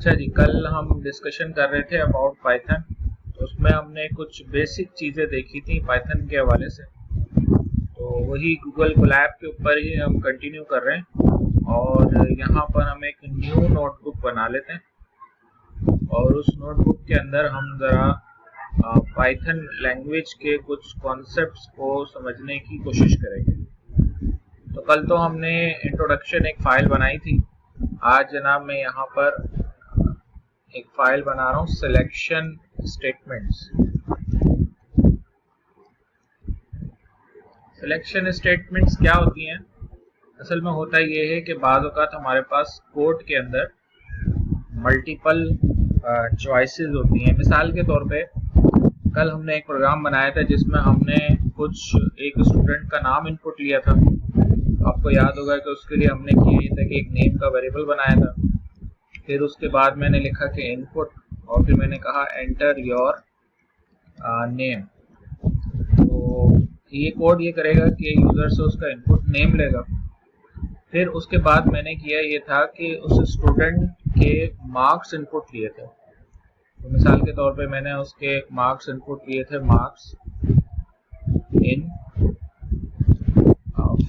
अच्छा जी, कल हम डिस्कशन कर रहे थे अबाउट पाइथन। उसमें हमने कुछ बेसिक चीज़ें देखी थी पाइथन के हवाले से, तो वही गूगल कोलैब के ऊपर ही हम कंटिन्यू कर रहे हैं। और यहाँ पर हम एक न्यू नोटबुक बना लेते हैं और उस नोटबुक के अंदर हम ज़रा पाइथन लैंग्वेज के कुछ कॉन्सेप्ट्स को समझने की कोशिश करेंगे। तो कल तो हमने इंट्रोडक्शन एक फ़ाइल बनाई थी। आज जनाब मैं यहाँ पर एक फ़ाइल बना रहा हूँ सिलेक्शन स्टेटमेंट्स। सिलेक्शन स्टेटमेंट्स क्या होती हैं? असल में होता ये है कि बाज़ औक़ात हमारे पास कोड के अंदर मल्टीपल चॉइसेस होती हैं। मिसाल के तौर पे कल हमने एक प्रोग्राम बनाया था जिसमें हमने एक स्टूडेंट का नाम इनपुट लिया था। आपको याद होगा कि उसके लिए हमने किया था कि एक नेम का वेरिएबल बनाया था। फिर उसके बाद मैंने लिखा कि इनपुट, और फिर मैंने कहा एंटर योर नेम। तो ये कोड ये करेगा कि यूज़र से उसका इनपुट नेम लेगा। फिर उसके बाद मैंने किया ये था कि उस स्टूडेंट के मार्क्स इनपुट लिए थे। तो मिसाल के तौर पे मैंने उसके मार्क्स इनपुट लिए थे, मार्क्स इन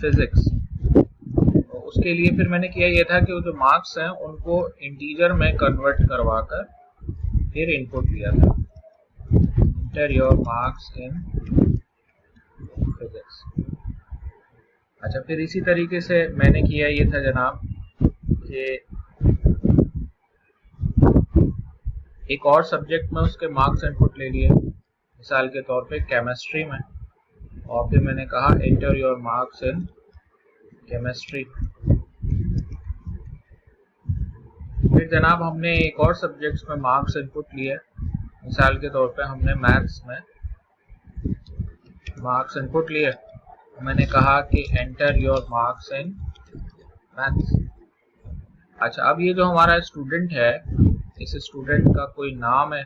फिजिक्स। तो उसके लिए फिर मैंने किया ये था कि वो जो मार्क्स हैं उनको इंटीजर में कन्वर्ट करवा कर फिर इनपुट लिया था, enter your marks in physics. अच्छा, फिर इसी तरीके से मैंने किया ये था जनाब कि एक और सब्जेक्ट में उसके मार्क्स इनपुट ले लिए, मिसाल के तौर पे केमिस्ट्री में, और फिर मैंने कहा enter your marks in chemistry. फिर जनाब हमने एक और सब्जेक्ट्स में मार्क्स इनपुट लिए, मिसाल के तौर पे हमने मैथ्स में मार्क्स इनपुट लिए। मैंने कहा कि enter your marks in maths. अच्छा, अब ये जो हमारा स्टूडेंट है, इस स्टूडेंट का कोई नाम है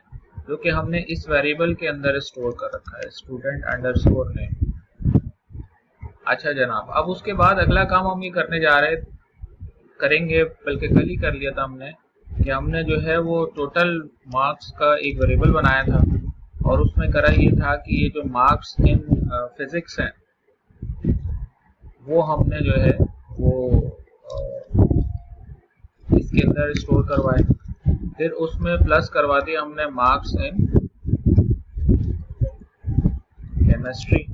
जो कि हमने इस वेरिएबल के अंदर स्टोर कर रखा है, स्टूडेंट अंडरस्कोर नेम। अच्छा जनाब, अब उसके बाद अगला काम हम ये करेंगे, बल्कि कल ही कर लिया था हमने, कि हमने जो है वो टोटल मार्क्स का एक वेरिएबल बनाया था और उसमें करा ये था कि ये जो मार्क्स इन फिजिक्स हैं वो हमने जो है वो इसके अंदर स्टोर करवाए। फिर उसमें प्लस करवा दिया हमने मार्क्स इन केमिस्ट्री,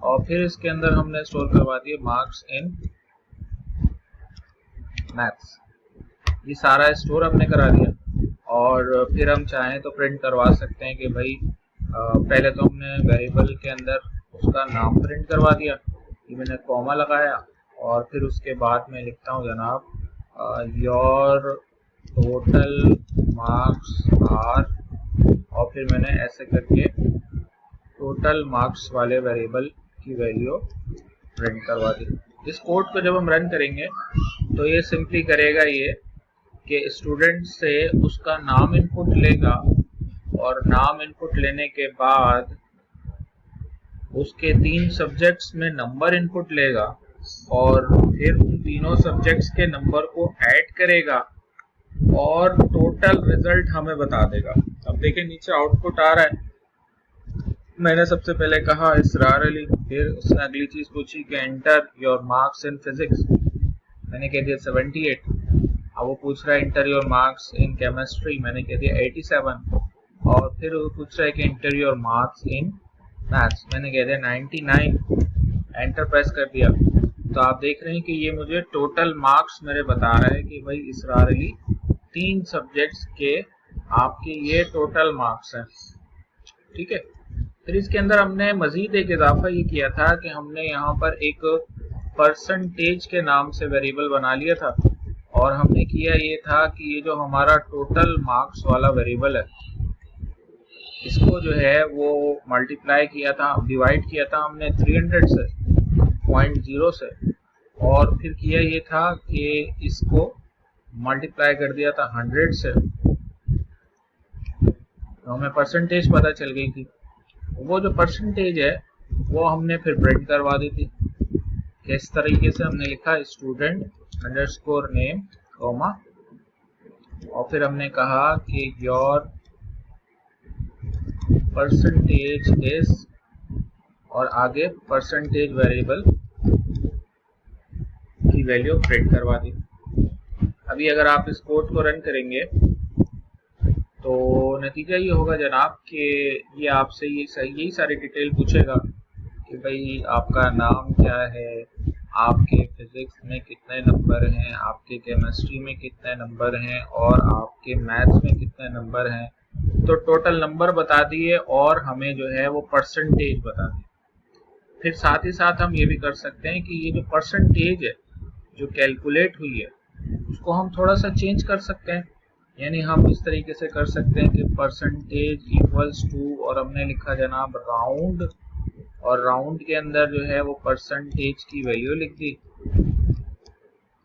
और फिर इसके अंदर हमने स्टोर करवा दिए मार्क्स इन मैथ्स। ये सारा स्टोर हमने करा दिया और फिर हम चाहें तो प्रिंट करवा सकते हैं कि भाई पहले तो हमने वेरिएबल के अंदर उसका नाम प्रिंट करवा दिया, ये मैंने कॉमा लगाया, और फिर उसके बाद मैं लिखता हूँ जनाब योर टोटल मार्क्स आर, और फिर मैंने ऐसे करके टोटल मार्क्स वाले वेरिएबल की वैल्यू प्रिंट करवा दी। इस कोड को जब हम रन करेंगे तो ये सिंपली करेगा ये कि स्टूडेंट से उसका नाम इनपुट लेगा और नाम इनपुट लेने के बाद उसके 3 सब्जेक्ट्स में नंबर इनपुट लेगा और फिर उन तीनों सब्जेक्ट्स के नंबर को ऐड करेगा और टोटल रिजल्ट हमें बता देगा। अब देखें नीचे आउटपुट आ रहा है। मैंने सबसे पहले कहा इसरार अली, फिर उसने अगली चीज पूछी कि enter your marks in physics, मैंने कह दिया 78। अब वो पूछ रहा है enter your marks in chemistry, मैंने कह दिया 87। और फिर वो पूछ रहा है कि enter your marks in maths, मैंने कह दिया 99। एंटर प्रेस कर दिया तो आप देख रहे हैं कि ये मुझे टोटल मार्क्स मेरे बता रहा है कि भाई इसरार अली 3 सब्जेक्ट्स के आपके ये टोटल मार्क्स हैं। ठीक है, फिर इसके अंदर हमने मजीद एक इजाफा ये किया था कि हमने यहाँ पर एक परसेंटेज के नाम से वेरिएबल बना लिया था और हमने किया ये था कि ये जो हमारा टोटल मार्क्स वाला वेरिएबल है इसको जो है वो मल्टीप्लाई किया था, डिवाइड किया था हमने 300 से 0.0 से, और फिर किया ये था कि इसको मल्टीप्लाई कर दिया था 100 से, तो हमें परसेंटेज पता चल गई थी। वो जो परसेंटेज है वो हमने फिर प्रिंट करवा दी थी। किस तरीके से हमने लिखा स्टूडेंट अंडरस्कोर नेम कॉमा, और फिर हमने कहा कि योर परसेंटेज इज, और आगे परसेंटेज वेरिएबल की वैल्यू प्रिंट करवा दी। अभी अगर आप इस कोड को रन करेंगे तो नतीजा ये होगा जनाब कि ये आपसे यही सारी डिटेल पूछेगा कि भाई आपका नाम क्या है, आपके फिजिक्स में कितने नंबर हैं, आपके केमिस्ट्री में कितने नंबर हैं और आपके मैथ्स में कितने नंबर हैं। तो टोटल नंबर बता दिए और हमें जो है वो परसेंटेज बता दी। फिर साथ ही साथ हम ये भी कर सकते हैं कि ये जो परसेंटेज है जो कैलकुलेट हुई है उसको हम थोड़ा सा चेंज कर सकते हैं। यानी हम इस तरीके से कर सकते हैं कि परसेंटेज इक्वल्स टू, और हमने लिखा जनाब राउंड, और राउंड के अंदर जो है वो परसेंटेज की वैल्यू लिख दी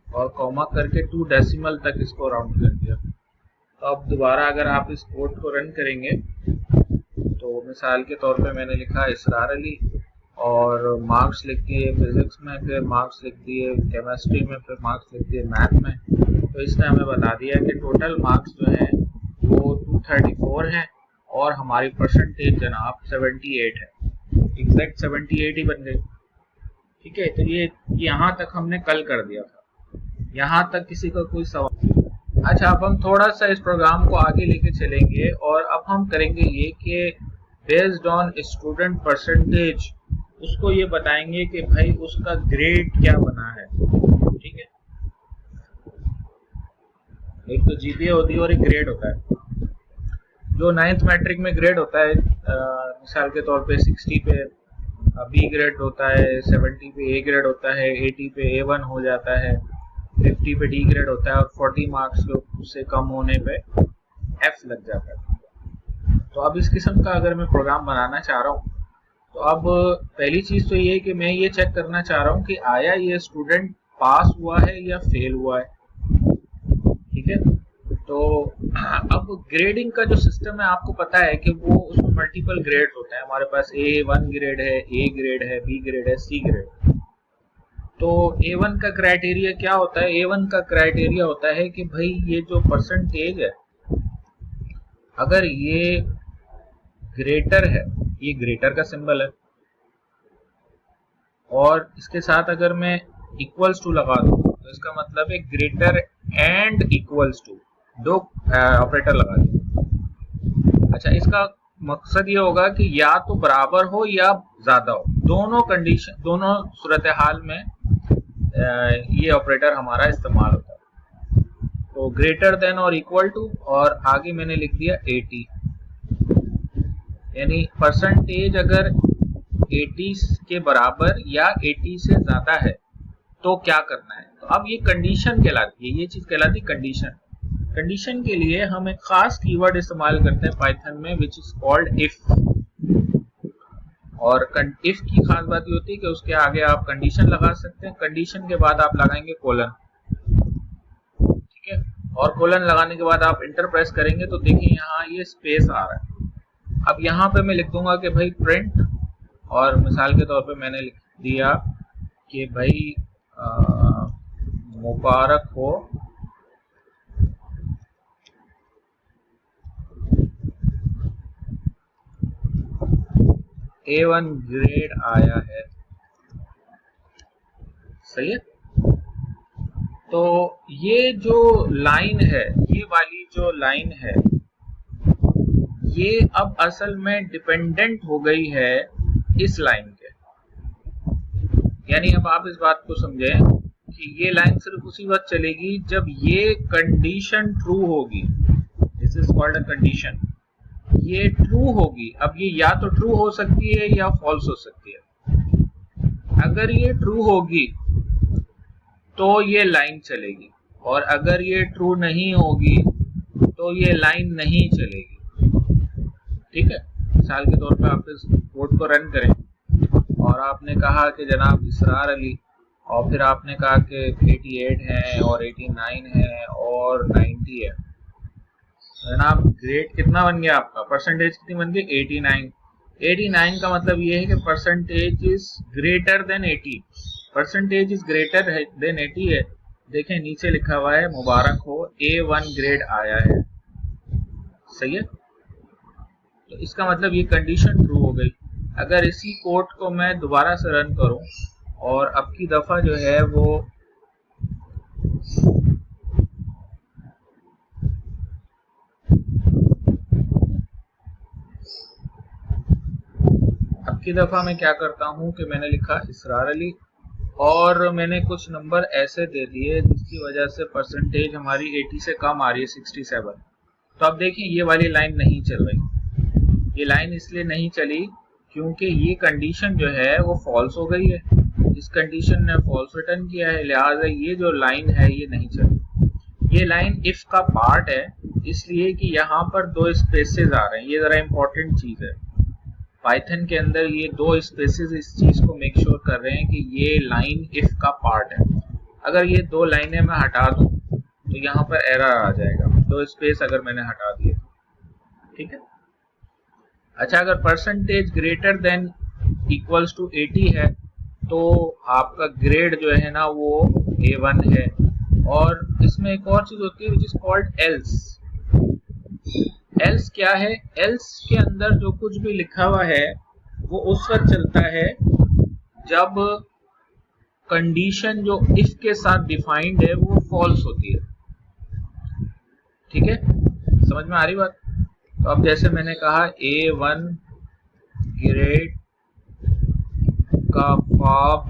और कॉमा करके 2 डेसिमल तक इसको राउंड कर दिया। तो अब दोबारा अगर आप इस कोड को रन करेंगे तो मिसाल के तौर पे मैंने लिखा इसरार अली और मार्क्स लिख दिए फिजिक्स में, फिर मार्क्स लिख दिए केमिस्ट्री में, फिर मार्क्स लिख दिए मैथ में। तो इसने हमें बता दिया कि टोटल मार्क्स जो है वो 234 हैं और हमारी परसेंटेज जनाब 78 है, एग्जैक्ट 78 ही बन गई। ठीक है, तो ये यहाँ तक हमने कल कर दिया था, यहाँ तक किसी का कोई सवाल? अच्छा, अब हम थोड़ा सा इस प्रोग्राम को आगे लेके चलेंगे और अब हम करेंगे ये कि बेस्ड ऑन स्टूडेंट परसेंटेज उसको ये बताएंगे कि भाई उसका ग्रेड क्या बना है। ठीक है, एक तो जीपीए होती है और एक ग्रेड होता है। जो 9th मैट्रिक में ग्रेड होता है मिसाल के तौर पे 60 पे बी ग्रेड होता है, 70 पे ए ग्रेड होता है, 80 पे A1 हो जाता है, 50 पे डी ग्रेड होता है और 40 मार्क्स से कम होने पे एफ लग जाता है। तो अब इस किस्म का अगर मैं प्रोग्राम बनाना चाह रहा हूँ तो अब पहली चीज तो ये है कि मैं ये चेक करना चाह रहा हूँ कि आया ये स्टूडेंट पास हुआ है या फेल हुआ है। ठीक है, तो अब ग्रेडिंग का जो सिस्टम है आपको पता है कि वो उसमें मल्टीपल ग्रेड होते हैं। हमारे पास A1 ग्रेड है, A ग्रेड है, B ग्रेड है, C ग्रेड। तो A1 का क्राइटेरिया क्या होता है? A1 का क्राइटेरिया होता है कि भाई ये जो परसेंटेज है अगर ये ग्रेटर है, ये ग्रेटर का सिंबल है, और इसके साथ अगर मैं इक्वल्स टू लगा दूं तो इसका मतलब है ग्रेटर एंड इक्वल्स टू, दो ऑपरेटर लगा दूं। अच्छा, इसका मकसद ये होगा कि या तो बराबर हो या ज्यादा हो, दोनों कंडीशन, दोनों सूरत हाल में ये ऑपरेटर हमारा इस्तेमाल होता है। तो ग्रेटर देन और इक्वल टू, और आगे मैंने लिख दिया 80, यानी परसेंटेज अगर 80 के बराबर या 80 से ज्यादा है तो क्या करना है। तो अब ये कंडीशन कहलाती है, ये चीज कहलाती है कंडीशन। कंडीशन के लिए हम एक खास कीवर्ड इस्तेमाल करते हैं पाइथन में विच इज कॉल्ड इफ। और इफ की खास बात ये होती है कि उसके आगे आप कंडीशन लगा सकते हैं, कंडीशन के बाद आप लगाएंगे कोलन। ठीक है, और कोलन लगाने के बाद आप इंटर प्रेस करेंगे तो देखिए यहाँ ये स्पेस आ रहा है। अब यहाँ पे मैं लिख दूंगा कि भाई प्रिंट, और मिसाल के तौर पे मैंने लिख दिया कि भाई मुबारक हो A1 ग्रेड आया है। सही है, तो ये जो लाइन है, ये वाली जो लाइन है, ये अब असल में डिपेंडेंट हो गई है इस लाइन के। यानी अब आप इस बात को समझें कि ये लाइन सिर्फ उसी वक्त चलेगी जब ये कंडीशन ट्रू होगी। This is called a condition. ये ट्रू होगी। अब ये या तो ट्रू हो सकती है या फॉल्स हो सकती है। अगर ये ट्रू होगी तो ये लाइन चलेगी, और अगर ये ट्रू नहीं होगी तो ये लाइन नहीं चलेगी। ठीक है, मिसाल के तौर पे आप इस कोड को रन करें और आपने कहा कि जनाब इसरार अली, और फिर आपने कहा कि 88 है और 89 है और 90 है। जनाब ग्रेड कितना बन गया आपका? परसेंटेज कितनी बन गई? 89। 89 का मतलब ये है कि percentage is greater then 80। Percentage is greater then 80 है, देखें नीचे लिखा हुआ है मुबारक हो A1 ग्रेड आया है, सही है। तो इसका मतलब ये कंडीशन ट्रू हो गई। अगर इसी कोड को मैं दोबारा से रन करूं और अब की दफा जो है वो अब की दफा मैं क्या करता हूं कि मैंने लिखा इसरार अली और मैंने कुछ नंबर ऐसे दे दिए जिसकी वजह से परसेंटेज हमारी 80 से कम आ रही है, 67। तो अब देखिए ये वाली लाइन नहीं चल रही। ये लाइन इसलिए नहीं चली क्योंकि ये कंडीशन जो है वो फॉल्स हो गई है, इस कंडीशन ने फॉल्स रिटर्न किया है, लिहाजा ये जो लाइन है ये नहीं चली। ये लाइन इफ का पार्ट है इसलिए कि यहाँ पर दो स्पेसेस आ रहे हैं, ये जरा इंपॉर्टेंट चीज है। पाइथन के अंदर ये दो स्पेसेस इस चीज को मेक श्योर कर रहे हैं कि ये लाइन इफ का पार्ट है। अगर ये दो लाइनें मैं हटा दूं तो यहाँ पर एरर आ जाएगा, दो स्पेस अगर मैंने हटा दिए, ठीक है। अच्छा, अगर percentage greater than equals to 80 है तो आपका ग्रेड जो है ना वो A1 है। और इसमें एक और चीज होती है which is called else. Else क्या है? एल्स के अंदर जो कुछ भी लिखा हुआ है वो उस वक्त चलता है जब कंडीशन जो इफ के साथ डिफाइंड है वो फॉल्स होती है, ठीक है। समझ में आ रही बात? तो अब जैसे मैंने कहा A1 ग्रेड का ख्वाब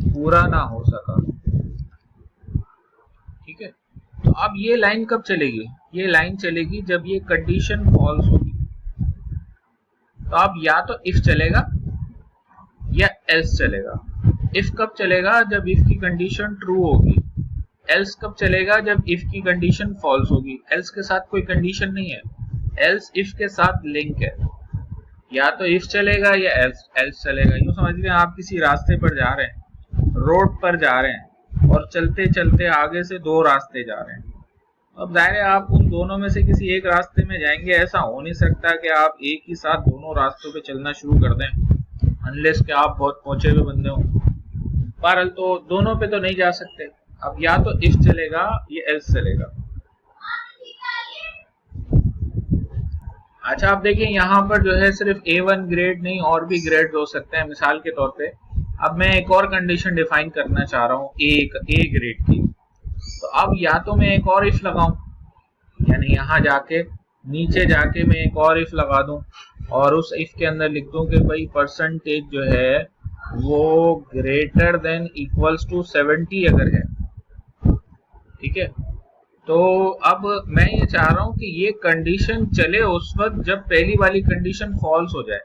पूरा ना हो सका, ठीक है। तो अब ये लाइन कब चलेगी? ये लाइन चलेगी जब ये कंडीशन फॉल्स होगी। तो अब या तो इफ चलेगा या एल्स चलेगा। इफ कब चलेगा? जब इफ की कंडीशन ट्रू होगी। एल्स कब चलेगा? जब इफ की कंडीशन फॉल्स होगी। एल्स के साथ कोई कंडीशन नहीं है, एल्स इफ के साथ लिंक है। या तो इफ चलेगा या एल्स चलेगा। यूं समझ लें आप किसी रास्ते पर जा रहे हैं, रोड पर जा रहे हैं और चलते चलते आगे से दो रास्ते जा रहे हैं। अब जाहिर है आप उन दोनों में से किसी एक रास्ते में जाएंगे, ऐसा हो नहीं सकता कि आप एक ही साथ दोनों रास्तों पे चलना शुरू कर दें, अनलेस कि आप बहुत पहुंचे हुए बंदे हों। बहरहाल तो दोनों पे तो नहीं जा सकते। अब या तो इफ चलेगा या एल्स चलेगा। अच्छा, आप देखिए यहाँ पर जो है सिर्फ A1 ग्रेड नहीं और भी ग्रेड हो सकते हैं। मिसाल के तौर पे अब मैं एक और कंडीशन डिफाइन करना चाह रहा हूँ ए ग्रेड की। तो अब या तो मैं एक और इफ लगाऊं, यानी यहाँ जाके नीचे जाके मैं एक और इफ लगा दूं और उस इफ के अंदर लिख दूं कि भाई परसेंटेज जो है वो ग्रेटर देन इक्वल्स टू 70 अगर है, ठीक है। तो अब मैं ये चाह रहा हूं कि ये कंडीशन चले उस वक्त जब पहली वाली कंडीशन फॉल्स हो जाए,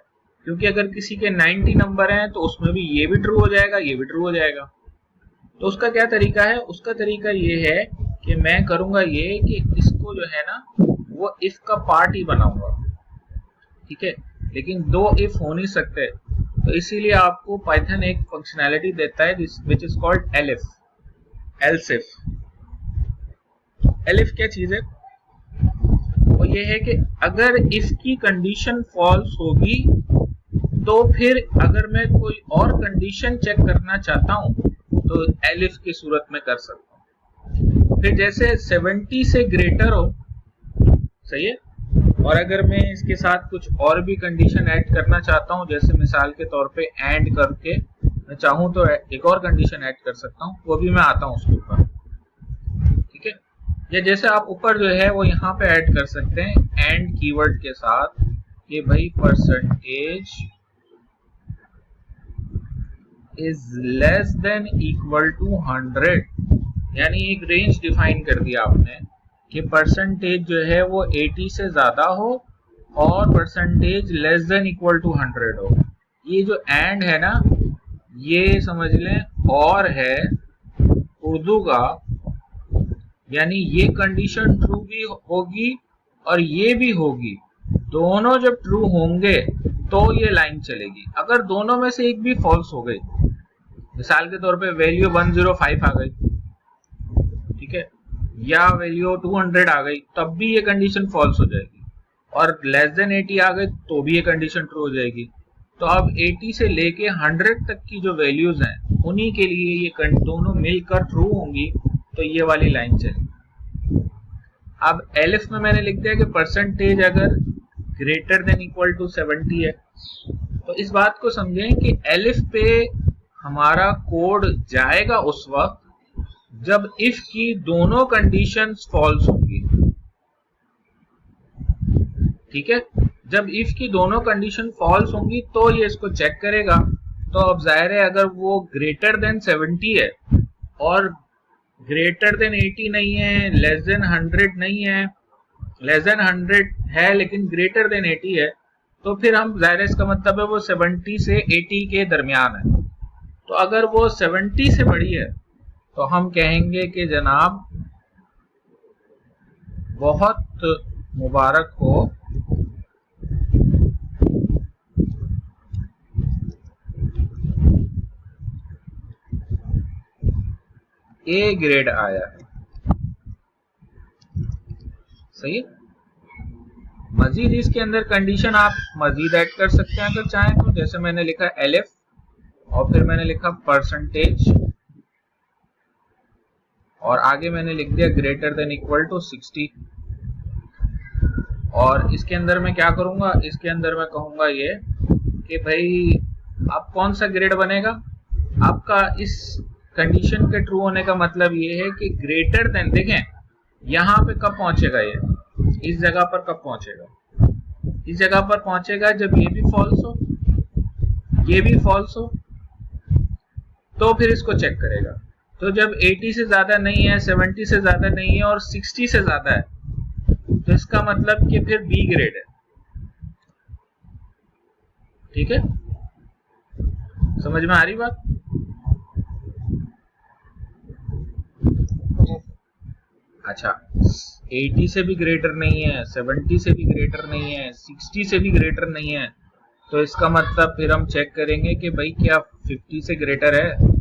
क्योंकि अगर किसी के 90 नंबर हैं तो उसमें भी ये भी ट्रू हो जाएगा, ये भी ट्रू हो जाएगा। तो उसका क्या तरीका है? उसका तरीका ये है कि मैं करूंगा ये कि इसको जो है ना वो इफ का पार्ट ही बनाऊंगा, ठीक है। लेकिन दो इफ हो नहीं सकते, तो इसीलिए आपको पाइथन एक फंक्शनैलिटी देता है which is called elif, else if. Elif क्या चीज है? वो ये है कि अगर इफ की कंडीशन फॉल्स होगी तो फिर अगर मैं कोई और कंडीशन चेक करना चाहता हूं तो एलिफ की सूरत में कर सकता हूं। फिर जैसे 70 से ग्रेटर हो, सही है, और अगर मैं इसके साथ कुछ और भी कंडीशन ऐड करना चाहता हूं, जैसे मिसाल के तौर पे एंड करके मैं चाहूं तो एक और कंडीशन ऐड कर सकता हूं, वो भी मैं आता हूं उसके ऊपर, ठीक है। या जैसे आप ऊपर जो है वो यहाँ पे ऐड कर सकते हैं एंड कीवर्ड के साथ कि भाई percentage is less than equal to 100, यानी एक रेंज डिफाइन कर दिया आपने कि परसेंटेज जो है वो 80 से ज्यादा हो और percentage less than equal to 100 हो। ये जो एंड है ना, ये समझ लें और है उर्दू का, यानी ये कंडीशन ट्रू भी होगी और ये भी होगी। दोनों जब ट्रू होंगे तो ये लाइन चलेगी। अगर दोनों में से एक भी फॉल्स हो गई, मिसाल के तौर पे वैल्यू 105 आ गई, ठीक है, या वैल्यू 200 आ गई, तब भी ये कंडीशन फॉल्स हो जाएगी। और लेस देन 80 आ गई तो भी ये कंडीशन ट्रू हो जाएगी। तो अब 80 से लेके 100 तक की जो वैल्यूज हैं उन्हीं के लिए ये दोनों मिलकर ट्रू होंगी, तो ये वाली लाइन चलेगी। अब एलिफ में मैंने लिख दिया कि परसेंटेज अगर ग्रेटर देन इक्वल टू 70 है, तो इस बात को समझें कि एलिफ पे हमारा कोड जाएगा उस वक्त जब इफ की दोनों कंडीशंस फॉल्स होंगी। ठीक है, जब इफ की दोनों कंडीशन फॉल्स होंगी तो ये इसको चेक करेगा। तो अब जाहिर है अगर वो ग्रेटर देन 70 है और ग्रेटर देन 80 नहीं है, लेस देन 100 नहीं है, लेस देन 100 है लेकिन ग्रेटर देन 80 है, तो फिर हम जाहिर है इसका मतलब है वो 70 से 80 के दरमियान है। तो अगर वो 70 से बड़ी है तो हम कहेंगे कि जनाब बहुत मुबारक हो, ए ग्रेड आया है। सही है। मजीद इसके अंदर कंडीशन आप मजीद ऐड कर सकते हैं अगर चाहें तो, जैसे मैंने लिखा एलिफ और फिर मैंने लिखा परसेंटेज और आगे मैंने लिख दिया ग्रेटर देन इक्वल टू 60। और इसके अंदर मैं क्या करूंगा, इसके अंदर मैं कहूंगा ये कि भाई अब कौन सा ग्रेड बनेगा आपका। इस कंडीशन के ट्रू होने का मतलब ये है कि ग्रेटर देन, देखें यहां पे कब पहुंचेगा, ये इस जगह पर कब पहुंचेगा, इस जगह पर पहुंचेगा जब ये भी फॉल्स हो, ये भी फॉल्स हो, तो फिर इसको चेक करेगा। तो जब 80 से ज्यादा नहीं है, 70 से ज्यादा नहीं है और 60 से ज्यादा है, तो इसका मतलब कि फिर बी ग्रेड है। ठीक है, समझ में आ रही बात? अच्छा, 80 से भी ग्रेटर नहीं है, 70 से भी ग्रेटर नहीं है, 60 से भी ग्रेटर नहीं है, तो इसका मतलब फिर हम चेक करेंगे कि भाई क्या 50 से ग्रेटर है।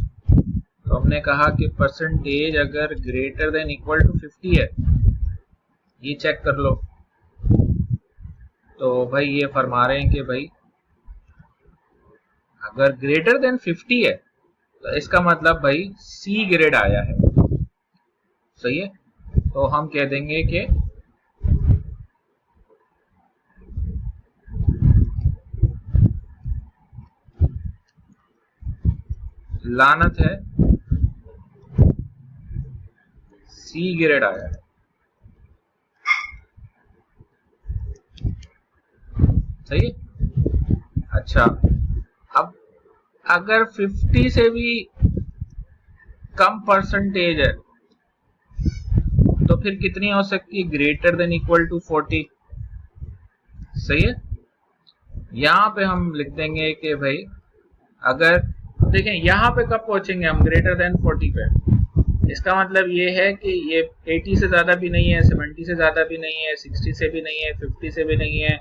तो हमने कहा कि परसेंटेज अगर ग्रेटर देन इक्वल टू 50 है, ये चेक कर लो। तो भाई ये फरमा रहे हैं कि भाई अगर ग्रेटर देन 50 है तो इसका मतलब भाई सी ग्रेड आया है। सही है, तो हम कह देंगे कि लानत है, सी ग्रेड आया है। सही है। अच्छा, अब अगर 50 से भी कम परसेंटेज है तो फिर कितनी हो सकती है, ग्रेटर देन इक्वल टू 40। सही है, यहां पे हम लिख देंगे कि भाई अगर देखें यहां पे कब पहुंचेंगे हम, ग्रेटर देन 40 पे। इसका मतलब ये है कि ये 80 से ज्यादा भी नहीं है, 70 से ज्यादा भी नहीं है, 60 से भी नहीं है, 50 से भी नहीं है।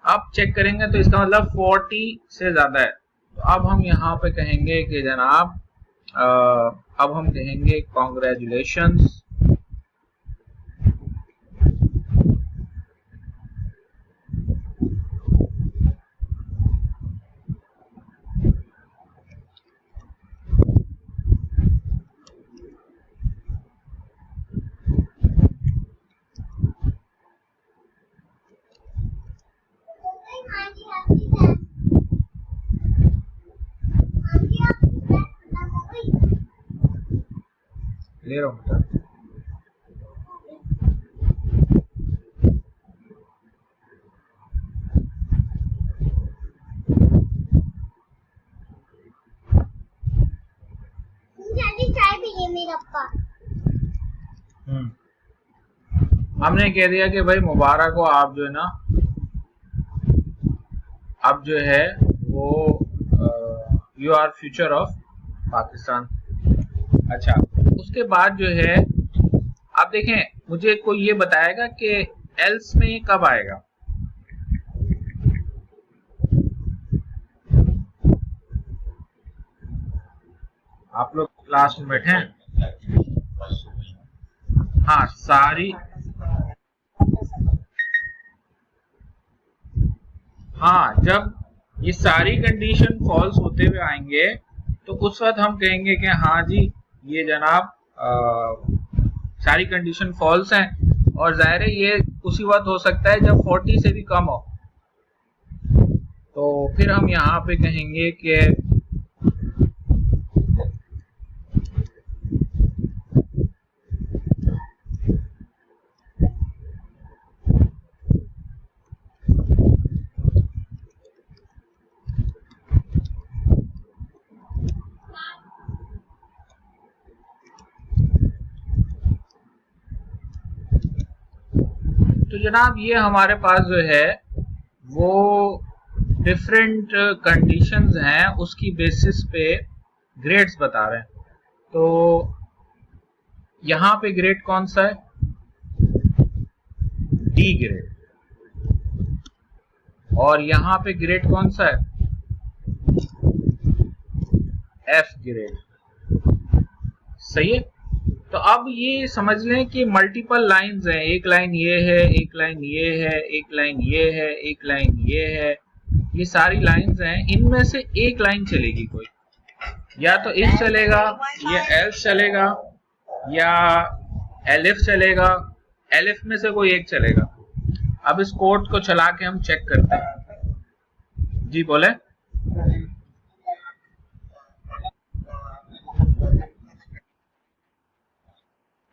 अब चेक करेंगे तो इसका मतलब 40 से ज्यादा है। तो अब हम यहाँ पे कहेंगे कि जनाब अब हम कहेंगे कॉन्ग्रेचुलेशंस, ले रहा हूँ। हमने कह दिया कि भाई मुबारक हो, आप जो है ना अब जो है वो you are future of Pakistan. अच्छा, उसके बाद जो है आप देखें, मुझे कोई ये बताएगा कि एल्स में ये कब आएगा। आप लोग क्लास में बैठे हैं? हाँ सारी, हाँ जब ये सारी कंडीशन फॉल्स होते हुए आएंगे तो उस वक्त हम कहेंगे कि हाँ जी ये जनाब सारी कंडीशन फॉल्स हैं। और जाहिर है ये उसी वक्त हो सकता है जब 40 से भी कम हो, तो फिर हम यहाँ पे कहेंगे कि तो जनाब ये हमारे पास जो है वो डिफरेंट कंडीशंस हैं, उसकी बेसिस पे ग्रेड्स बता रहे हैं। तो यहाँ पे ग्रेड कौन सा है? D grade. और यहाँ पे ग्रेड कौन सा है? F grade. सही है। तो अब ये समझ लें कि मल्टीपल लाइंस हैं, एक लाइन ये है, एक लाइन ये है, एक लाइन ये है, एक लाइन ये है, ये सारी लाइंस हैं। इनमें से एक लाइन चलेगी कोई, या तो इफ चलेगा या एल्स चलेगा या एलिफ चलेगा, एलिफ में से कोई एक चलेगा। अब इस कोड को चला के हम चेक करते हैं। जी बोले।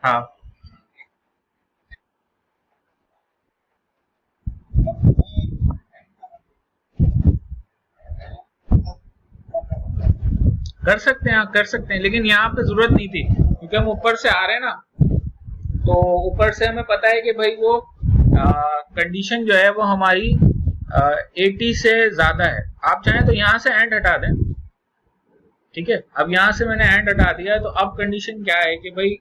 हाँ कर सकते हैं, कर सकते हैं, लेकिन यहाँ पे जरूरत नहीं थी क्योंकि हम ऊपर से आ रहे हैं ना। तो ऊपर से हमें पता है कि भाई वो कंडीशन जो है वो हमारी 80 से ज्यादा है। आप चाहें तो यहाँ से एंड हटा दें, ठीक है। अब यहाँ से मैंने एंड हटा दिया, तो अब कंडीशन क्या है कि भाई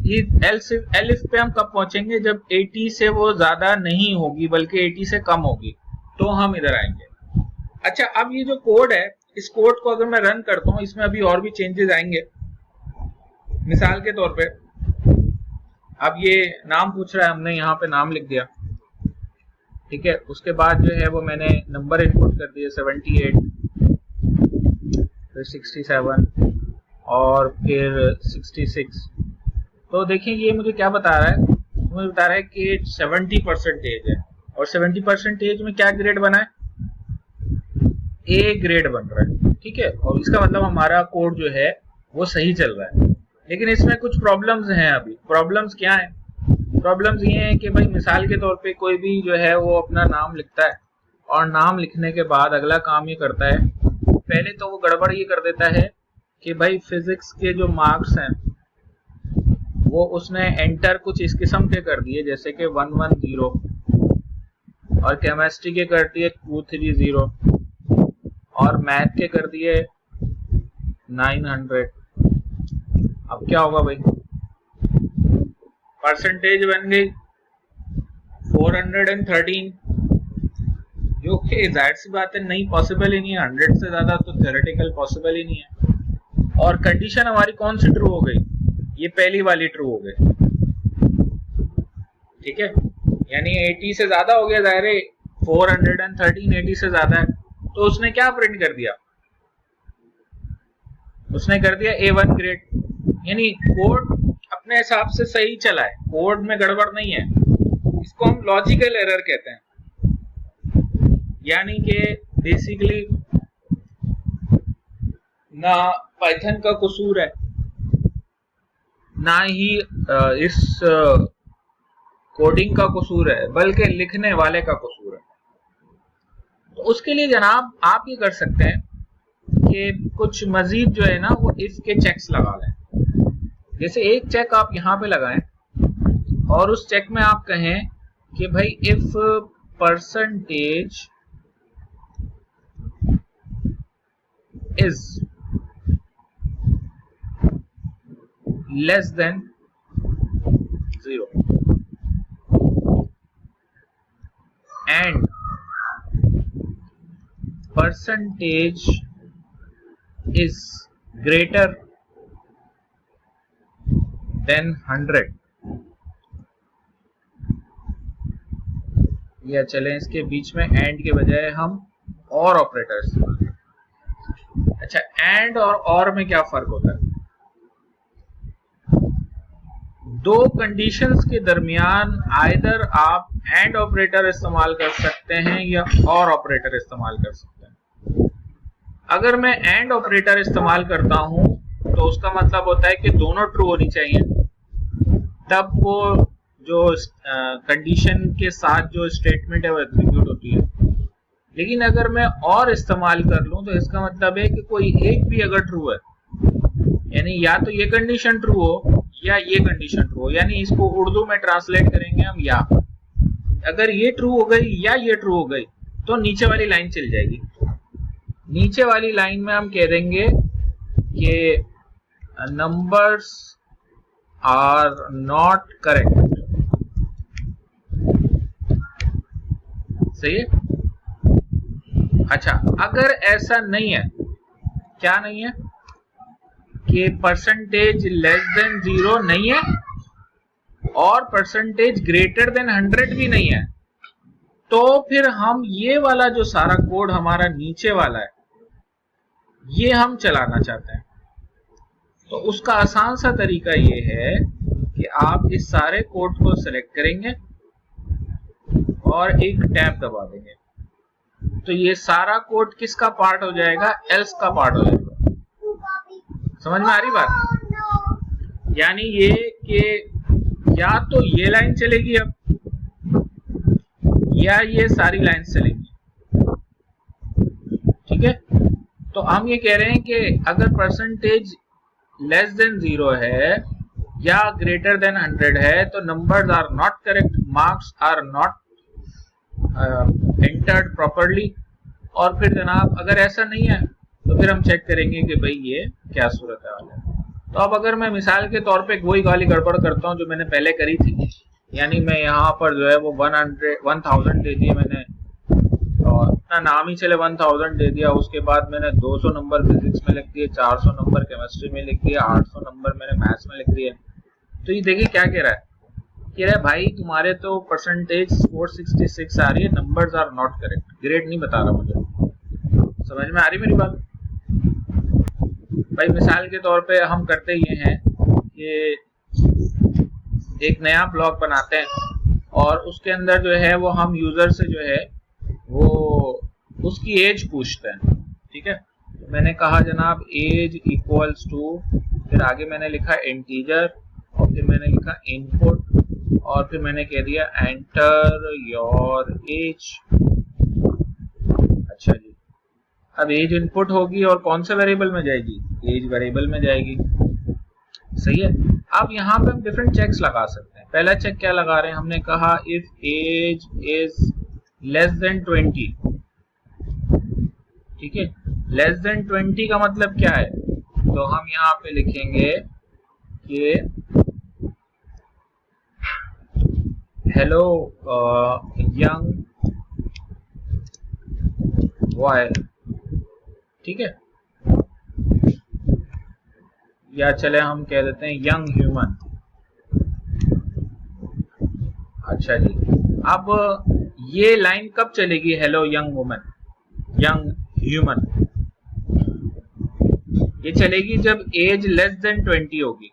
ये एलिफ पे हम कब पहुंचेंगे? जब 80 से वो ज्यादा नहीं होगी बल्कि 80 से कम होगी, तो हम इधर आएंगे। अच्छा, अब ये जो कोड है, इस कोड को अगर मैं रन करता हूँ, इसमें अभी और भी चेंजेस आएंगे। मिसाल के तौर पे अब ये नाम पूछ रहा है, हमने यहाँ पे नाम लिख दिया, ठीक है। उसके बाद जो है वो मैंने नंबर इनपुट कर दिए 78, फिर 67 और फिर 66। तो देखिए ये मुझे क्या बता रहा है, मुझे बता रहा है कि 70% है। और 70% में क्या ग्रेड बना है? ए ग्रेड बन रहा है, ठीक है। और इसका मतलब हमारा कोड जो है वो सही चल रहा है। लेकिन इसमें कुछ प्रॉब्लम्स हैं। अभी प्रॉब्लम्स क्या है? प्रॉब्लम्स ये हैं कि भाई मिसाल के तौर पे कोई भी जो है वो अपना नाम लिखता है, और नाम लिखने के बाद अगला काम ये करता है, पहले तो वो गड़बड़ ये कर देता है कि भाई फिजिक्स के जो मार्क्स हैं वो उसने एंटर कुछ इस किस्म के कर दिए, जैसे कि 110, और केमिस्ट्री के कर दिए 230, और मैथ के कर दिए 900। अब क्या होगा भाई? परसेंटेज बन गई 413, जो कि जाहिर सी बात है नहीं, पॉसिबल ही नहीं है। 100 से ज्यादा तो थ्योरेटिकल पॉसिबल ही नहीं है। और कंडीशन हमारी कौन सी ट्रू हो गई? ये पहली वाली ट्रू हो गई, ठीक है। यानी 80 से ज्यादा हो गया, जाहिर है 413 80 से ज्यादा है। तो उसने क्या प्रिंट कर दिया? उसने कर दिया A1 ग्रेड। यानी कोड अपने हिसाब से सही चला है, कोड में गड़बड़ नहीं है। इसको हम लॉजिकल एरर कहते हैं। यानी कि बेसिकली ना पाइथन का कसूर है, ना ही इस कोडिंग का कसूर है, बल्कि लिखने वाले का कसूर है। तो उसके लिए जनाब आप ये कर सकते हैं कि कुछ मजीद जो है ना वो इफ के चेक्स लगा लें। जैसे एक चेक आप यहाँ पे लगाएं और उस चेक में आप कहें कि भाई if percentage is less than 0 and percentage is greater than 100, या चलें इसके बीच में एंड के बजाय हम और ऑपरेटर इस्तेमाल करता हूं। अच्छा, एंड और में क्या फर्क होता है? दो कंडीशंस के दरमियान आइदर आप एंड ऑपरेटर इस्तेमाल कर सकते हैं या और ऑपरेटर इस्तेमाल कर सकते हैं। अगर मैं एंड ऑपरेटर इस्तेमाल करता हूं तो उसका मतलब होता है कि दोनों ट्रू होनी चाहिए, तब वो जो कंडीशन के साथ जो स्टेटमेंट है वो एग्जीक्यूट होती है। लेकिन अगर मैं और इस्तेमाल कर लूं तो इसका मतलब है कि कोई एक भी अगर ट्रू है, यानी या तो ये कंडीशन ट्रू हो या ये कंडीशन ट्रू हो, यानी इसको उर्दू में ट्रांसलेट करेंगे हम, या अगर ये ट्रू हो गई या ये ट्रू हो गई तो नीचे वाली लाइन चल जाएगी। नीचे वाली लाइन में हम कह देंगे कि नंबर्स आर नॉट करेक्ट। सही है? अच्छा, अगर ऐसा नहीं है, क्या नहीं है कि परसेंटेज लेस देन 0 नहीं है और परसेंटेज ग्रेटर देन 100 भी नहीं है, तो फिर हम ये वाला जो सारा कोड हमारा नीचे वाला है ये हम चलाना चाहते हैं। तो उसका आसान सा तरीका ये है कि आप इस सारे कोड को सिलेक्ट करेंगे और एक टैब दबा देंगे, तो ये सारा कोड किसका पार्ट हो जाएगा? एल्स का पार्ट हो जाएगा। समझ में आ रही बात? यानी ये कि या तो ये लाइन चलेगी अब, या ये सारी लाइन चलेंगी। ठीक है? तो हम ये कह रहे हैं कि अगर परसेंटेज लेस देन 0 है या ग्रेटर देन 100 है तो numbers are not correct, marks are not entered properly. और फिर जनाब अगर ऐसा नहीं है तो फिर हम चेक करेंगे कि भाई ये क्या सूरत है। तो अब अगर मैं मिसाल के तौर पे वही गाली गड़बड़ करता हूँ जो मैंने पहले करी थी, यानी मैं यहाँ पर जो है वो 1000 दे दिए मैंने, और अपना नाम ही चले 1000 दे दिया, उसके बाद मैंने 200 नंबर फिजिक्स में लिख दिए, 400 नंबर केमिस्ट्री में लिख दिया, 800 नंबर मैंने मैथ्स में लिख दिए। तो ये देखिए क्या कह रहा है, कह रहा है भाई तुम्हारे तो परसेंटेज 466 आ रही है, numbers are not correct, grade नहीं बता रहा मुझे। समझ में आ रही मेरी बात? भाई मिसाल के तौर पे हम करते ये हैं कि एक नया ब्लॉग बनाते हैं और उसके अंदर जो है वो हम यूजर से जो है वो उसकी एज पूछते हैं। ठीक है? तो मैंने कहा जनाब एज इक्वल्स टू, फिर आगे मैंने लिखा इंटीजर और फिर मैंने लिखा इनपुट और फिर मैंने कह दिया एंटर योर एज। अच्छा जी, अब एज इनपुट होगी और कौन से वेरिएबल में जाएगी? एज वेरिएबल में जाएगी। सही है? अब यहाँ पे हम डिफरेंट चेक्स लगा सकते हैं। पहला चेक क्या लगा रहे हैं? हमने कहा if age is less than 20। ठीक है? लेस देन 20 का मतलब क्या है? तो हम यहाँ पे लिखेंगे कि हेलो यंग बॉय। ठीक है? या चले हम कह देते हैं यंग ह्यूमन। अच्छा जी, अब ये लाइन कब चलेगी? Hello young woman, young human, ये चलेगी जब एज लेस देन 20 होगी।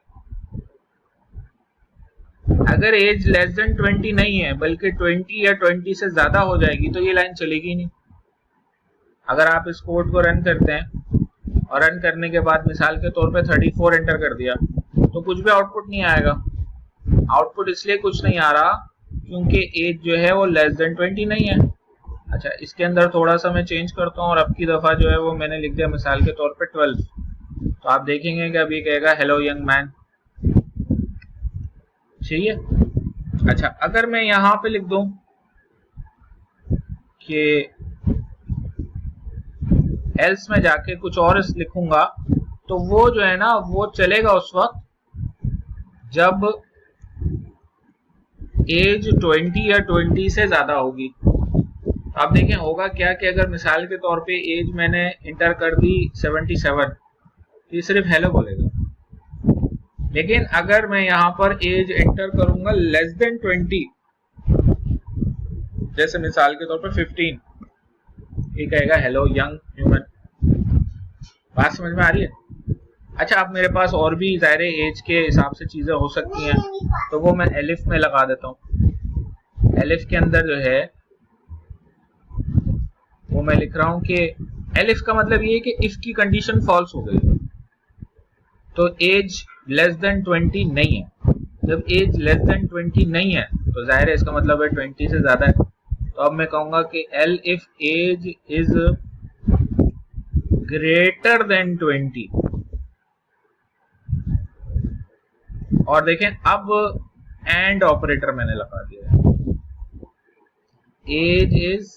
अगर एज लेस देन 20 नहीं है बल्कि 20 या 20 से ज्यादा हो जाएगी तो ये लाइन चलेगी नहीं। अगर आप इस कोड को रन करते हैं और रन करने के बाद मिसाल के तौर पे 34 एंटर कर दिया तो कुछ भी आउटपुट नहीं आएगा। आउटपुट इसलिए कुछ नहीं आ रहा क्योंकि एज जो है वो लेस देन 20 नहीं है। अच्छा, इसके अंदर थोड़ा सा मैं चेंज करता हूँ और अब की दफा जो है वो मैंने लिख दिया मिसाल के तौर पे 12। तो आप देखेंगे कि अभी कहेगा हेलो यंग मैन। ठीक है? अच्छा, अगर मैं यहाँ पे लिख दूं कि एल्स में जाके कुछ और लिखूंगा तो वो जो है ना वो चलेगा उस वक्त जब एज 20 या 20 से ज्यादा होगी। तो आप देखें होगा क्या कि अगर मिसाल के तौर पे एज मैंने इंटर कर दी 77 तो ये सिर्फ हेलो बोलेगा। लेकिन अगर मैं यहाँ पर एज एंटर करूंगा लेस देन 20, जैसे मिसाल के तौर पर 15, ये कहेगा हेलो यंग ह्यूमन। बात समझ में आ रही है? अच्छा, अब मेरे पास और भी ज़ाहिर एज के हिसाब से चीज़ें हो सकती हैं, तो वो मैं एलिफ में लगा देता हूँ। एलिफ के अंदर जो है वो मैं लिख रहा हूँ कि एलिफ का मतलब ये है कि इफ की कंडीशन फॉल्स हो गई तो एज लेस देन 20 नहीं है। जब एज लेस देन 20 नहीं है तो जाहिर है इसका मतलब है 20 से ज्यादा है। तो अब मैं कहूंगा कि elif age is greater than 20। और देखें अब एंड ऑपरेटर मैंने लगा दिया है, एज इज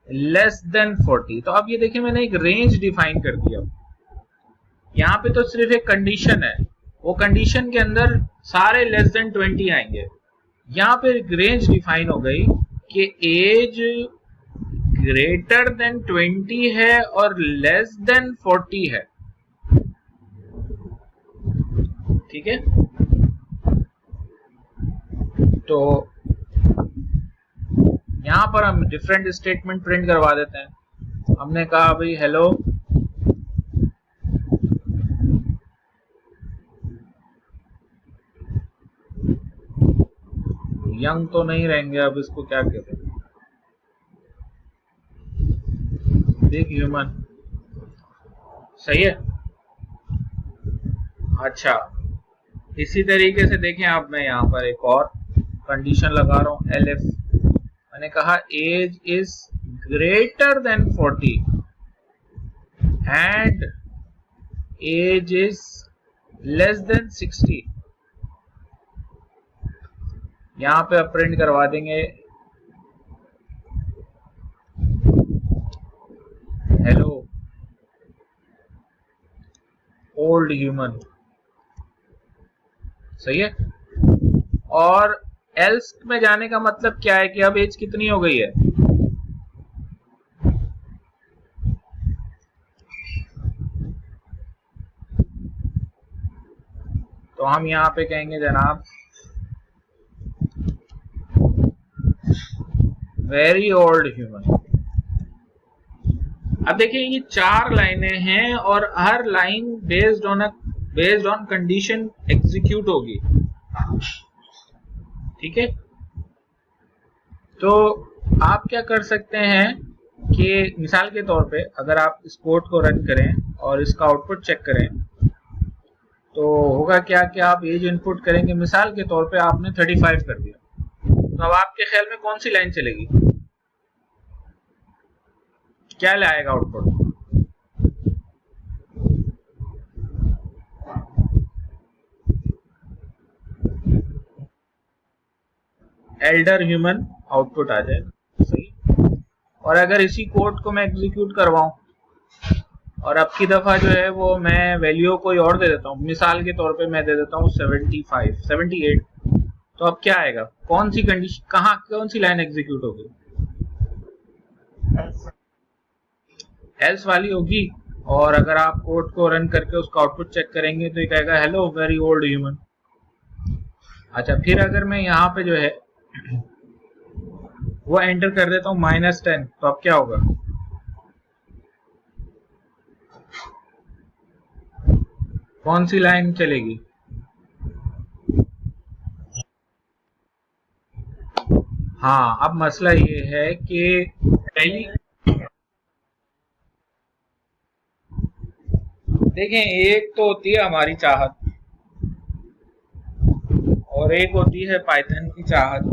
लेस देन 40। तो अब ये देखिए मैंने एक रेंज डिफाइन कर दिया। यहाँ पे तो सिर्फ एक कंडीशन है, वो कंडीशन के अंदर सारे लेस देन 20 आएंगे। यहाँ पे एक रेंज डिफाइन हो गई कि एज ग्रेटर देन 20 है और लेस देन 40 है। ठीक है, तो यहाँ पर हम डिफरेंट स्टेटमेंट प्रिंट करवा देते हैं। हमने कहा भाई हेलो यंग तो नहीं रहेंगे, अब इसको क्या कहते हैं, बिग ह्यूमन। सही है। अच्छा, इसी तरीके से देखें आप, मैं यहाँ पर एक और कंडीशन लगा रहा हूँ एल एफ। मैंने कहा age is greater than 40 and age is less than 60। यहाँ पे अब प्रिंट करवा देंगे हेलो ओल्ड ह्यूमन। सही है। और एल्स में जाने का मतलब क्या है कि अब एज कितनी हो गई है, तो हम यहाँ पे कहेंगे जनाब वेरी ओल्ड ह्यूमन। अब देखिए ये 4 लाइनें हैं और हर line based on condition execute होगी। ठीक है, तो आप क्या कर सकते हैं कि मिसाल के तौर पे अगर आप इस कोड को रन करें और इसका आउटपुट चेक करें तो होगा क्या कि आप एज इनपुट करेंगे, मिसाल के तौर पे आपने 35 कर दिया, तो अब आपके ख्याल में कौन सी लाइन चलेगी, क्या लाएगा आउटपुट? एल्डर ह्यूमन आउटपुट आ जाएगा। सही। और अगर इसी कोड को मैं एग्जीक्यूट करवाऊं और अब की दफा जो है वो मैं वैल्यू कोई और दे देता हूँ, मिसाल के तौर पे मैं दे देता हूँ 75 78, तो अब क्या आएगा, कौन सी कंडीशन, कौन सी लाइन एग्जीक्यूट होगी? एल्स वाली होगी। और अगर आप कोड को रन करके उसका आउटपुट चेक करेंगे तो ये कहेगा हेलो वेरी ओल्ड ह्यूमन। अच्छा, फिर अगर मैं यहाँ पे जो है वो एंटर कर देता हूँ -10, तो अब क्या होगा, कौन सी लाइन चलेगी? हाँ, अब मसला ये है कि पहली देखें, एक तो होती है हमारी चाहत और एक होती है पाइथन की चाहत,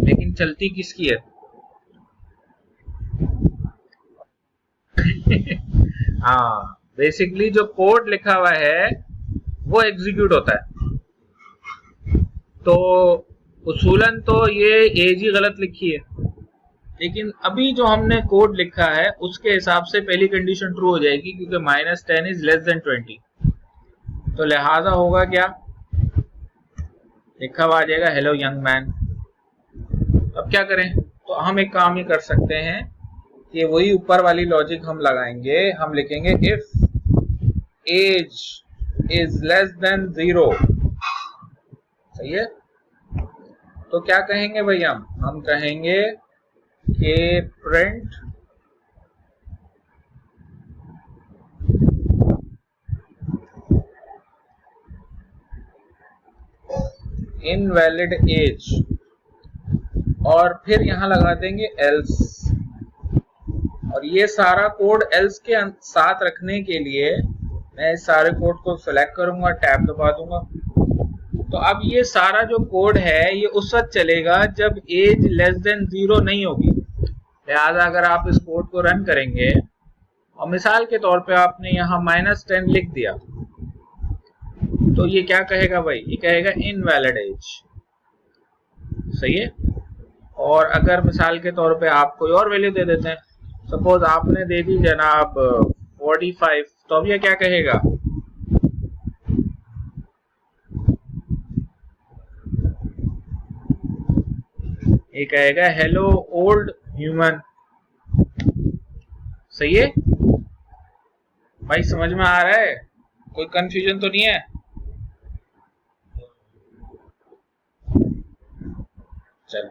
लेकिन चलती किसकी है? हाँ, बेसिकली जो कोड लिखा हुआ है वो एग्जीक्यूट होता है। तो उसूलन तो ये एज ही गलत लिखी है, लेकिन अभी जो हमने कोड लिखा है उसके हिसाब से पहली कंडीशन ट्रू हो जाएगी क्योंकि -10 इज लेस देन 20। तो लिहाजा होगा क्या, लिखा हुआ आ जाएगा हेलो यंग मैन। अब क्या करें, तो हम एक काम ही कर सकते हैं कि वही ऊपर वाली लॉजिक हम लगाएंगे, हम लिखेंगे if age is less than 0। सही है। तो क्या कहेंगे भाई, हम कहेंगे कि प्रिंट इनवैलिड एज, और फिर यहां लगा देंगे एल्स। और ये सारा कोड एल्स के साथ रखने के लिए मैं इस सारे कोड को सिलेक्ट करूंगा, टैब दबा दूंगा। तो अब ये सारा जो कोड है ये उस वक्त चलेगा जब एज लेस देन 0 नहीं होगी। लिहाजा अगर आप इस कोड को रन करेंगे और मिसाल के तौर पे आपने यहाँ -10 लिख दिया, तो ये क्या कहेगा भाई, ये कहेगा इनवैलिड एज। सही है। और अगर मिसाल के तौर पे आप कोई और वैल्यू दे देते हैं, सपोज आपने दे दी जनाब 45, तो अब ये क्या कहेगा, ये कहेगा हेलो ओल्ड ह्यूमन। सही है भाई, समझ में आ रहा है, कोई कंफ्यूजन तो नहीं है? चलो,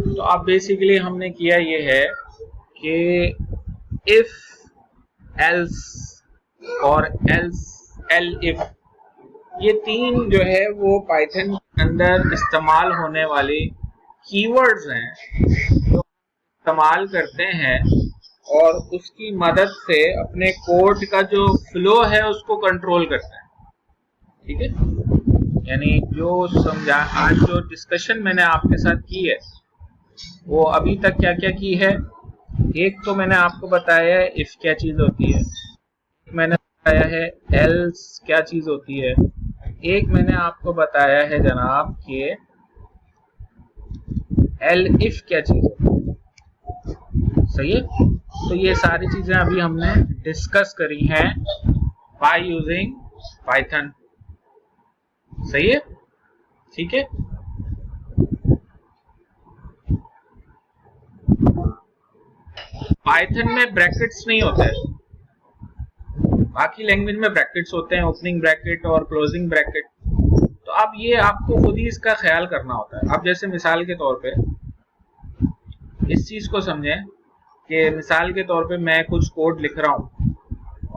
तो अब बेसिकली हमने किया ये है कि इफ, एल्स और एल्स, एल इफ, ये तीन जो है वो पाइथन के अंदर इस्तेमाल होने वाली कीवर्ड्स हैं जो इस्तेमाल करते हैं और उसकी मदद से अपने कोड का जो फ्लो है उसको कंट्रोल करते हैं। ठीक है, यानी जो समझा, आज जो डिस्कशन मैंने आपके साथ की है वो अभी तक क्या क्या की है। एक तो मैंने आपको बताया है इफ क्या चीज होती है, मैंने बताया है एल्स क्या चीज होती है, एक मैंने आपको बताया है जनाब कि एल इफ क्या चीज होती है। सही है, तो ये सारी चीजें अभी हमने डिस्कस करी हैं बाय यूजिंग पाइथन। सही है, ठीक है। पाइथन में ब्रैकेट्स नहीं होते, बाकी लैंग्वेज में ब्रैकेट्स होते हैं, ओपनिंग ब्रैकेट और क्लोजिंग ब्रैकेट। तो अब ये आपको खुद ही इसका ख्याल करना होता है। अब जैसे मिसाल के तौर पे इस चीज को समझें कि मिसाल के तौर पे मैं कुछ कोड लिख रहा हूँ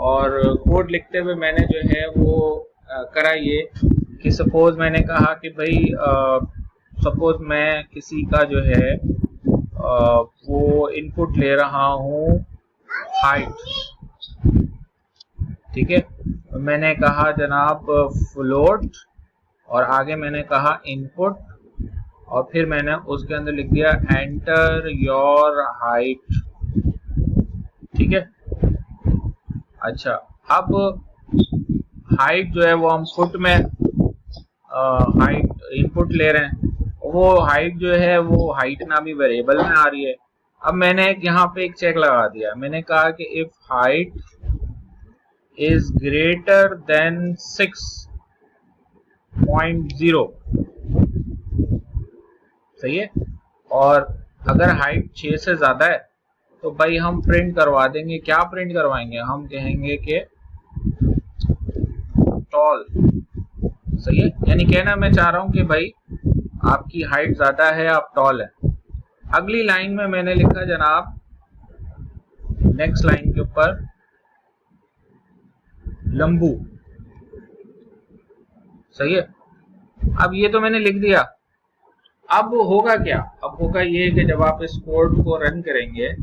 और कोड लिखते हुए मैंने जो है वो करा ये कि सपोज मैंने कहा कि भाई सपोज मैं किसी का जो है वो इनपुट ले रहा हूँ हाइट। ठीक है, मैंने कहा जनाब फ्लोट और आगे मैंने कहा इनपुट और फिर मैंने उसके अंदर लिख दिया एंटर योर हाइट। ठीक है, अच्छा, अब हाइट जो है वो हम फुट में हाइट इनपुट ले रहे हैं, वो हाइट जो है वो हाइट नामी वेरिएबल में आ रही है। अब मैंने यहाँ पे एक चेक लगा दिया, मैंने कहा कि if height is greater then 6.0, सही है, और अगर हाइट 6 से ज्यादा है तो भाई हम प्रिंट करवा देंगे। क्या प्रिंट करवाएंगे, हम कहेंगे कि टॉल। सही है, यानी कहना मैं चाह रहा हूं कि भाई आपकी हाइट ज्यादा है, आप टॉल है। अगली लाइन में मैंने लिखा जनाब, नेक्स्ट लाइन के ऊपर लंबू। सही है, अब ये तो मैंने लिख दिया। अब होगा क्या, अब होगा ये कि जब आप इस कोड को रन करेंगे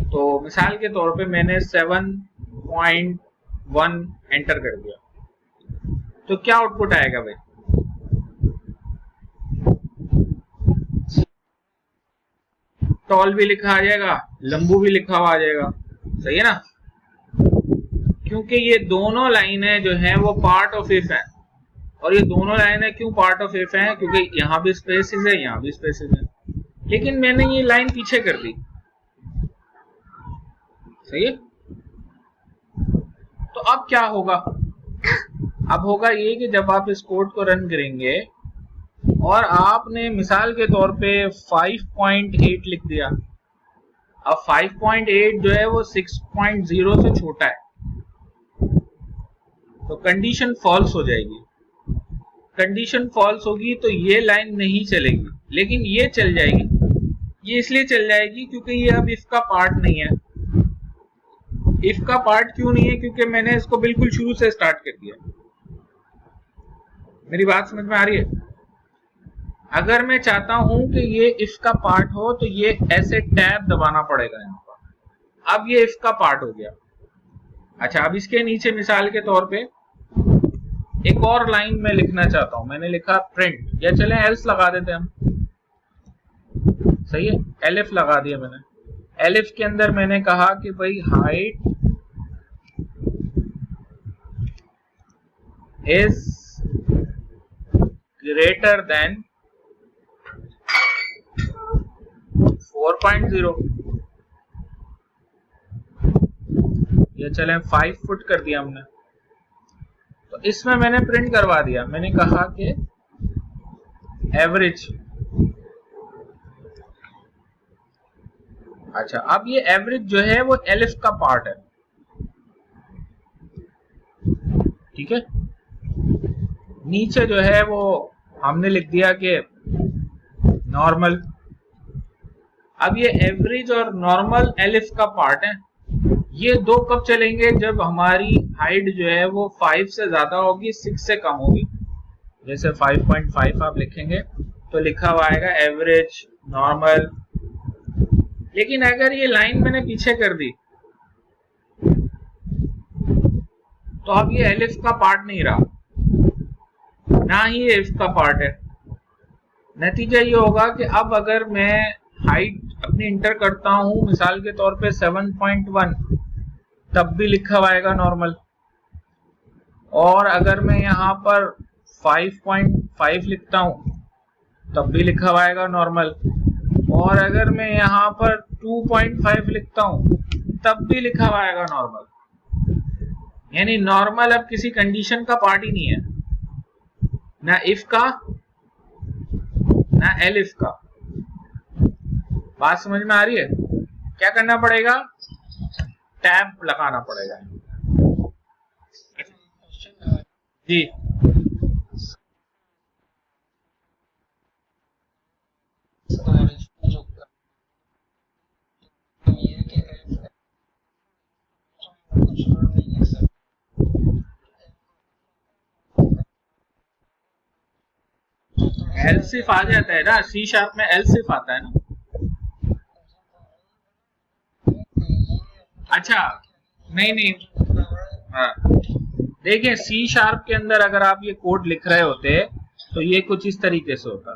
तो मिसाल के तौर पे मैंने 7.1 एंटर कर दिया, तो क्या आउटपुट आएगा भाई, टॉल भी लिखा आ जाएगा, लंबू भी लिखा हुआ आ जाएगा। सही है ना, क्योंकि ये दोनों लाइनें जो हैं वो पार्ट ऑफ इफ है। और ये दोनों लाइनें क्यों पार्ट ऑफ इफ हैं, क्योंकि यहाँ भी स्पेसेस है, यहाँ भी स्पेसेस है, लेकिन मैंने ये लाइन पीछे कर दी। सही है, तो अब क्या होगा, अब होगा ये कि जब आप इस कोड को रन करेंगे और आपने मिसाल के तौर पे 5.8 लिख दिया, अब 5.8 जो है वो 6.0 से छोटा है, तो कंडीशन फॉल्स हो जाएगी। कंडीशन फॉल्स होगी तो ये लाइन नहीं चलेगी, लेकिन ये चल जाएगी, ये इसलिए चल जाएगी क्योंकि ये अब इफ का पार्ट नहीं है। इफ का पार्ट क्यों नहीं है? क्योंकि मैंने इसको बिल्कुल शुरू से स्टार्ट कर दिया। मेरी बात समझ में आ रही है? अगर मैं चाहता हूं कि ये इफ का पार्ट हो तो ये ऐसे टैब दबाना पड़ेगा यहाँ पर। अब ये इफ का पार्ट हो गया। अच्छा, अब इसके नीचे मिसाल के तौर पे एक और लाइन में लिखना चाहता हूं। मैंने लिखा प्रिंट, या चले एल्स लगा देते हम। सही है, एलिफ लगा दिया मैंने। एलिफ के अंदर मैंने कहा कि भाई हाइट इज ग्रेटर देन 4.0, या चले 5 फुट कर दिया हमने। तो इसमें मैंने प्रिंट करवा दिया। मैंने कहा कि एवरेज। अच्छा, अब ये एवरेज जो है वो एलिफ का पार्ट है, ठीक है। नीचे जो है वो हमने लिख दिया कि नॉर्मल। अब ये एवरेज और नॉर्मल एलिफ का पार्ट है। ये दो कब चलेंगे? जब हमारी हाइट जो है वो 5 से ज्यादा होगी, 6 से कम होगी। जैसे 5.5 आप लिखेंगे तो लिखा हुआ आएगा एवरेज, नॉर्मल। लेकिन अगर ये लाइन मैंने पीछे कर दी तो अब ये एलिफ का पार्ट नहीं रहा, ना ही ये इफ का पार्ट है। नतीजा ये होगा कि अब अगर मैं हाइट अपनी इंटर करता हूं मिसाल के तौर पे 7.1, तब भी लिखा हुआ आएगा नॉर्मल। और अगर मैं यहाँ पर 5.5 लिखता हूं तब भी लिखा हुआ आएगा नॉर्मल। और अगर मैं यहाँ पर 2.5 लिखता हूं तब भी लिखा हुआ आएगा नॉर्मल। यानी नॉर्मल अब किसी कंडीशन का पार्ट ही नहीं है, ना इफ का ना एलिफ का। बात समझ में आ रही है? क्या करना पड़ेगा? टैब लगाना पड़ेगा जी। एल सिर्फ आ जाता है ना, सी शार्प में एल सिर्फ आता है ना। अच्छा, नहीं, हाँ, देखिए सी शार्प के अंदर अगर आप ये कोड लिख रहे होते तो ये कुछ इस तरीके से होता।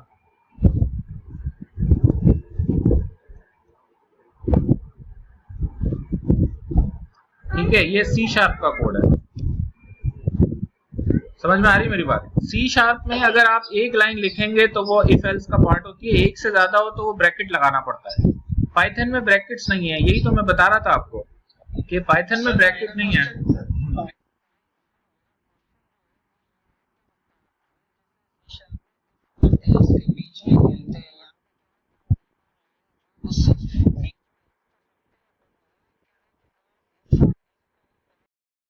ठीक है, ये सी शार्प का कोड है। समझ में आ रही मेरी बात? सी शार्प में अगर आप एक लाइन लिखेंगे तो वो इफ एल्स का पार्ट होती है, एक से ज्यादा हो तो वो ब्रैकेट लगाना पड़ता है। पाइथन में ब्रैकेट्स नहीं है, यही तो मैं बता रहा था आपको कि पाइथन में ब्रैकेट नहीं है।